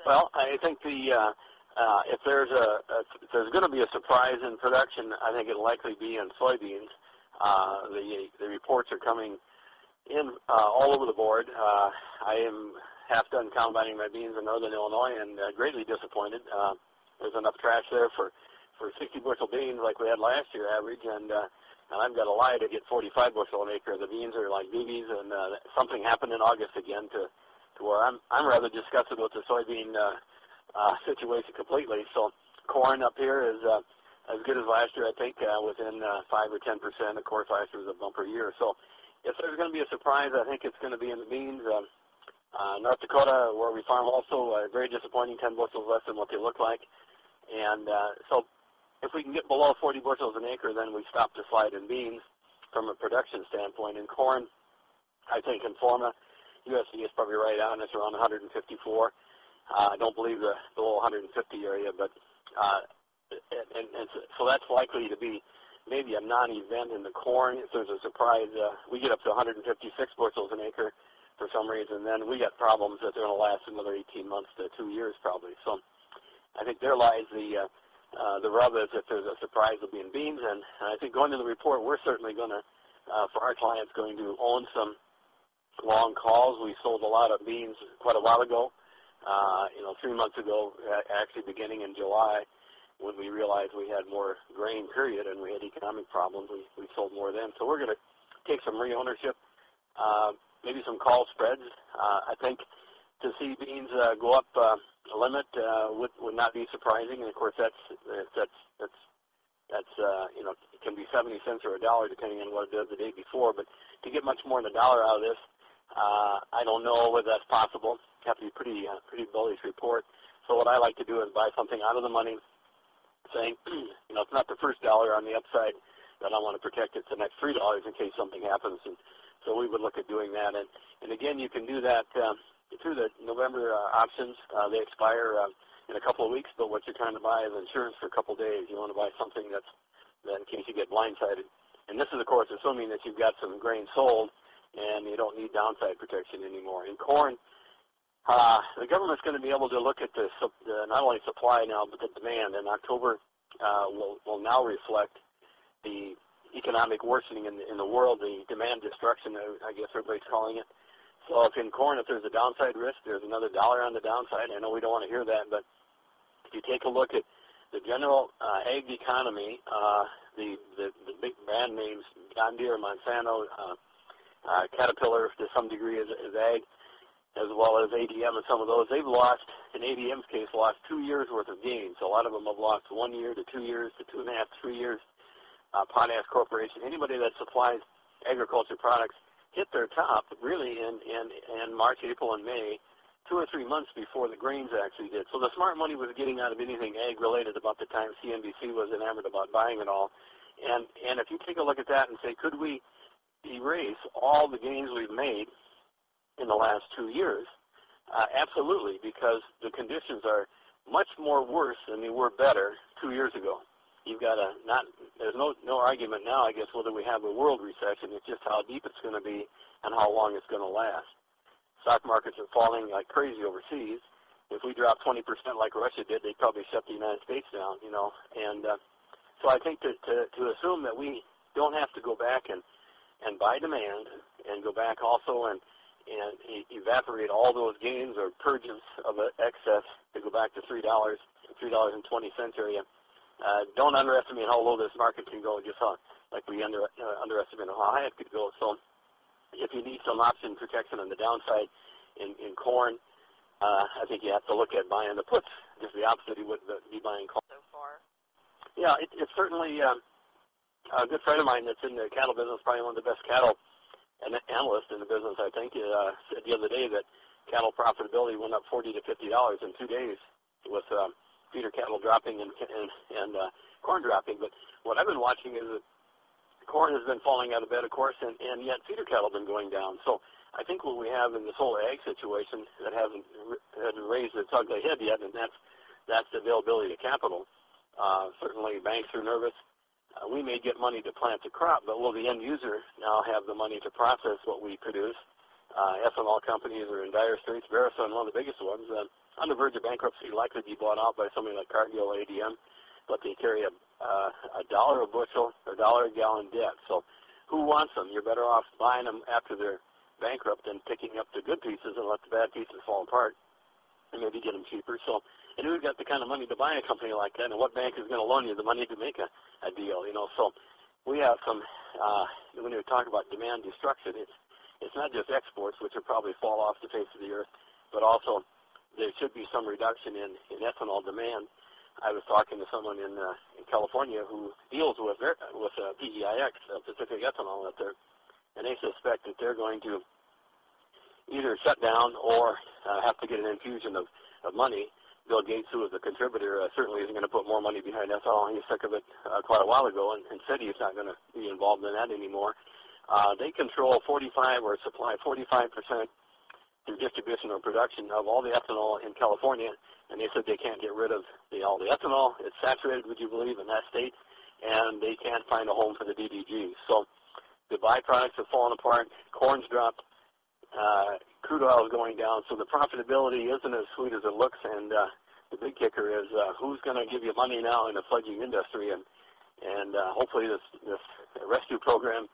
Well, I think if there's going to be a surprise in production, I think it'll likely be in soybeans. The reports are coming in all over the board. I am half done combining my beans in northern Illinois and greatly disappointed. There's enough trash there for 60 bushel beans like we had last year average, and I've got a lie to get 45 bushel an acre. The beans are like babies, and something happened in August again to where I'm rather disgusted with the soybean situation completely. So corn up here is as good as last year, I think, within 5 or 10%. Of course, last year was a bumper year. So if there's going to be a surprise, I think it's going to be in the beans. North Dakota, where we farm also, very disappointing, 10 bushels less than what they look like. And so if we can get below 40 bushels an acre, then we stop the slide in beans from a production standpoint. In corn, I think Informa, USDA is probably right on. It's around 154. I don't believe the below 150 area, but so that's likely to be maybe a non-event in the corn. If there's a surprise, we get up to 156 bushels an acre for some reason, then we got problems that are going to last another 18 months to 2 years probably. So I think there lies the rub is if there's a surprise, it'll be in beans. And I think going to the report, we're certainly going to, for our clients, going to own some long calls. We sold a lot of beans quite a while ago. 3 months ago, actually beginning in July, when we realized we had more grain, period, and we had economic problems, we sold more then. So we're going to take some re-ownership, maybe some call spreads. I think to see beans go up a limit would not be surprising, and of course it can be 70 cents or $1 depending on what it does the day before. But to get much more than $1 out of this, I don't know whether that's possible. Have to be pretty bullish report. So what I like to do is buy something out of the money, saying, it's not the first dollar on the upside that I want to protect. It's the next $3 in case something happens. And so we would look at doing that. And again, you can do that through the November options. They expire in a couple of weeks, but what you're trying to buy is insurance for a couple of days. You want to buy something that in case you get blindsided. And this is, of course, assuming that you've got some grain sold and you don't need downside protection anymore. In corn, the government's going to be able to look at the not only supply now, but the demand. And October will now reflect the economic worsening in the world, the demand destruction, I guess everybody's calling it. So if in corn, if there's a downside risk, there's another $1 on the downside. I know we don't want to hear that, but if you take a look at the general ag economy, the big brand names, John Deere, Monsanto, Caterpillar to some degree is ag, as well as ADM and some of those, they've lost, in ADM's case, lost 2 years worth of gains. So a lot of them have lost 1 year to 2 years to 2.5, 3 years. Potash Corporation, anybody that supplies agriculture products hit their top really in March, April, and May, 2 or 3 months before the grains actually did. So the smart money was getting out of anything ag-related about the time CNBC was enamored about buying it all. And if you take a look at that and say, could we erase all the gains we've made in the last 2 years? Absolutely, because the conditions are much more worse than they were better 2 years ago. You've got there's no argument now, I guess, whether we have a world recession. It's just how deep it's going to be and how long it's going to last. Stock markets are falling like crazy overseas. If we drop 20% like Russia did, they'd probably shut the United States down, And so I think that to assume that we don't have to go back and buy demand and go back also and evaporate all those gains or purges of excess to go back to $3.20 area. Don't underestimate how low this market can go, just like we underestimate how high it could go. So if you need some option protection on the downside in corn, I think you have to look at buying the puts, just the opposite you would be buying corn. So far? Yeah, it's certainly a good friend of mine that's in the cattle business, probably one of the best cattle analysts in the business, I think, said the other day that cattle profitability went up $40 to $50 in 2 days with feeder cattle dropping and corn dropping. But what I've been watching is that corn has been falling out of bed, of course, and yet feeder cattle have been going down. So I think what we have in this whole ag situation that hasn't raised its ugly head yet, and that's the availability of capital. Certainly banks are nervous. We may get money to plant the crop, but will the end user now have the money to process what we produce? Ethanol companies are in dire straits. Verison, one of the biggest ones, on the verge of bankruptcy, likely to be bought out by somebody like Cargill ADM, but they carry a dollar a bushel or $1 a gallon debt. So who wants them? You're better off buying them after they're bankrupt than picking up the good pieces and let the bad pieces fall apart and maybe get them cheaper. So, and who's got the kind of money to buy a company like that, and what bank is going to loan you the money to make a deal, you know? So we have some, when we talk about demand destruction, it's not just exports, which will probably fall off the face of the earth, but also there should be some reduction in ethanol demand. I was talking to someone in California who deals with PEIX, Pacific Ethanol, up there, and they suspect that they're going to either shut down or have to get an infusion of money. Bill Gates, who was a contributor, certainly isn't going to put more money behind ethanol. He was sick of it quite a while ago and said he's not going to be involved in that anymore. They control 45 or supply 45% through distribution or production of all the ethanol in California, and they said they can't get rid of all the ethanol. It's saturated, would you believe, in that state, and they can't find a home for the DDGs. So the byproducts have fallen apart. Corn's dropped. Crude oil is going down, so the profitability isn't as sweet as it looks, and the big kicker is who's going to give you money now in a fledgling industry, and hopefully this rescue program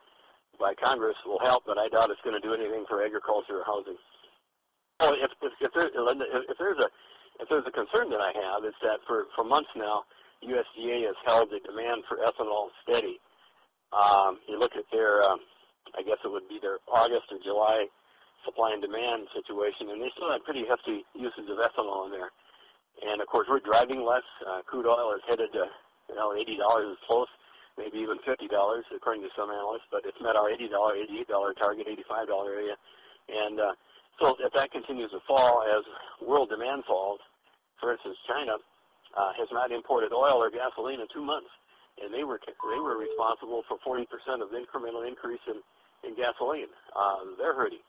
by Congress will help, but I doubt it's going to do anything for agriculture or housing. Oh, if there's a concern that I have, it's that for months now, USDA has held the demand for ethanol steady. You look at their, I guess it would be their August or July supply and demand situation, and they still have pretty hefty usage of ethanol in there. And of course, we're driving less. Crude oil is headed to, $80 is close, maybe even $50 according to some analysts, but it's met our $80, $88 target, $85 area. And so if that continues to fall as world demand falls, for instance, China has not imported oil or gasoline in 2 months, and they were responsible for 40% of the incremental increase in gasoline. They're hurting.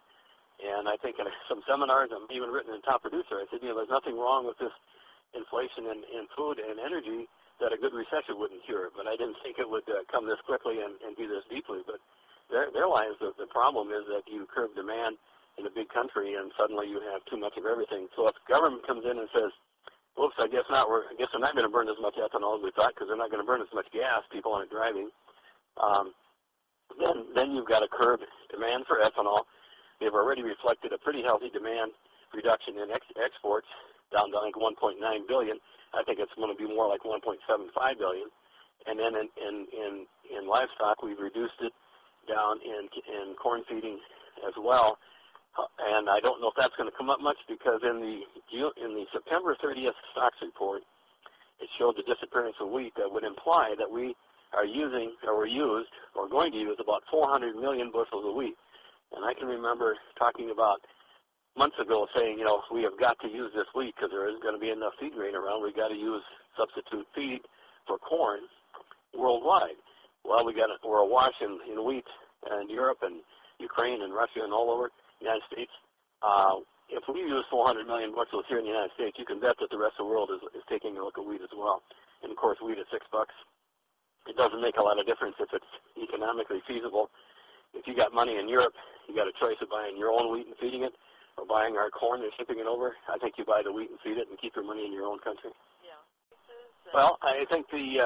And I think in some seminars, I'm even written in Top Producer, I said, there's nothing wrong with this inflation in food and energy that a good recession wouldn't cure. But I didn't think it would come this quickly and be this deeply. But there lies the problem is that you curb demand in a big country, and suddenly you have too much of everything. So if government comes in and says, "Oops, I guess not. We're not going to burn as much ethanol as we thought because they're not going to burn as much gas. People aren't driving." Then you've got to curb demand for ethanol. They've already reflected a pretty healthy demand reduction in exports, down to like 1.9 billion. I think it's going to be more like 1.75 billion. And then in livestock, we've reduced it down in corn feeding as well. And I don't know if that's going to come up much because in the September 30th stocks report, it showed the disappearance of wheat that would imply that we are using or we're going to use about 400 million bushels of wheat. And I can remember talking about months ago saying, we have got to use this wheat because there isn't going to be enough feed grain around. We've got to use substitute feed for corn worldwide. Well, we're awash in wheat in Europe and Ukraine and Russia and all over the United States. If we use 400 million bushels here in the United States, you can bet that the rest of the world is taking a look at wheat as well. And, of course, wheat at $6. It doesn't make a lot of difference if it's economically feasible. If you got money in Europe, you got a choice of buying your own wheat and feeding it or buying our corn and shipping it over. I think you buy the wheat and feed it and keep your money in your own country. Yeah. Well, I think the